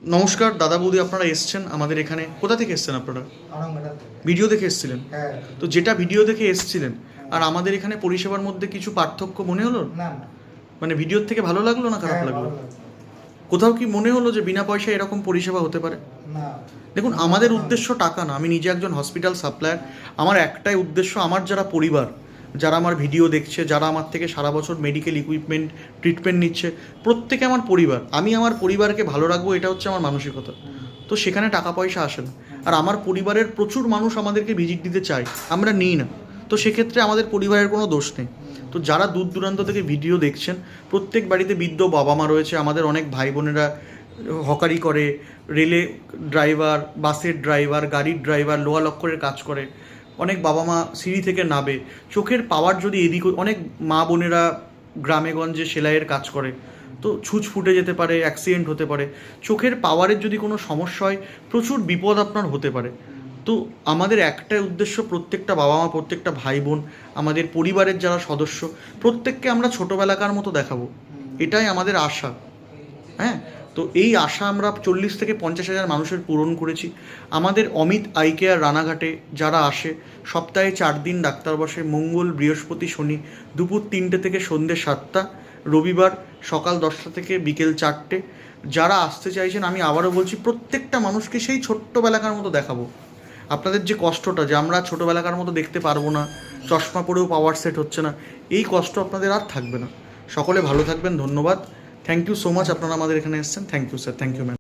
নমস্কার দাদা বৌদি, আপনারা এসছেন আমাদের এখানে। কোথা থেকে এসছেন আপনারা? ভিডিও দেখে এসছিলেন? তো যেটা ভিডিও দেখে এসছিলেন আর আমাদের এখানে পরিষেবার মধ্যে কিছু পার্থক্য মনে হলো? না। মানে ভিডিওর থেকে ভালো লাগলো না খারাপ লাগলো? ভালো লাগলো। কোথাও কি মনে হলো যে বিনা পয়সায় এরকম পরিষেবা হতে পারে? না। দেখুন, আমাদের উদ্দেশ্য টাকা না। আমি নিজে একজন হসপিটাল সাপ্লায়ার। আমার একটাই উদ্দেশ্য, আমার যারা পরিবার, যারা আমার ভিডিও দেখছে, যারা আমার থেকে সারা বছর মেডিকেল ইকুইপমেন্ট ট্রিটমেন্ট নিচ্ছে, প্রত্যেকে আমার পরিবার। আমি আমার পরিবারকে ভালো রাখবো, এটা হচ্ছে আমার মানসিকতা। তো সেখানে টাকা পয়সা আসে না। আর আমার পরিবারের প্রচুর মানুষ আমাদেরকে ভিজিট দিতে চায়, আমরা নিই না। তো সেক্ষেত্রে আমাদের পরিবারের কোনো দোষ নেই। তো যারা দূর দূরান্ত থেকে ভিডিও দেখছেন, প্রত্যেক বাড়িতে বৃদ্ধ বাবা মা রয়েছে। আমাদের অনেক ভাই বোনেরা হকারি করে, রেলে ড্রাইভার, বাসের ড্রাইভার, গাড়ির ড্রাইভার, লোহা লক্করের কাজ করে। অনেক বাবা মা সিঁড়ি থেকে নাবে। চোখের পাওয়ার যদি এদিক, অনেক মা বোনেরা গ্রামে গঞ্জে সেলাইয়ের কাজ করে। তো ছুঁচ ফুটে যেতে পারে, অ্যাক্সিডেন্ট হতে পারে। চোখের পাওয়ারের যদি কোনো সমস্যা হয়, প্রচুর বিপদ আপনার হতে পারে। তো আমাদের একটাই উদ্দেশ্য, প্রত্যেকটা বাবা মা, প্রত্যেকটা ভাই বোন, আমাদের পরিবারের যারা সদস্য, প্রত্যেককে আমরা ছোটোবেলাকার মতো দেখাবো, এটাই আমাদের আশা। হ্যাঁ, তো এই আশা আমরা 40 থেকে 50 হাজার মানুষের পূরণ করেছি। আমাদের অমিত আই কেয়ার রানাঘাটে যারা আসে, সপ্তাহে 4 দিন ডাক্তার বসে, মঙ্গল, বৃহস্পতি, শনি, দুপুর 3টে থেকে সন্ধ্যে 7টা, রবিবার সকাল 10টা থেকে বিকেল 4টে। যারা আসতে চাইছেন, আমি আবারও বলছি, প্রত্যেকটা মানুষকে সেই ছোট্টবেলাকার মতো দেখাবো। আপনাদের যে কষ্টটা, যে আমরা ছোটোবেলাকার মতো দেখতে পারবো না, চশমা পরেও পাওয়ার সেট হচ্ছে না, এই কষ্ট আপনাদের আর থাকবে না। সকলে ভালো থাকবেন, ধন্যবাদ। থ্যাংক ইউ সো মাচ, আপনারা আমাদের এখানে এসেছেন। Thank you sir, thank you ma'am.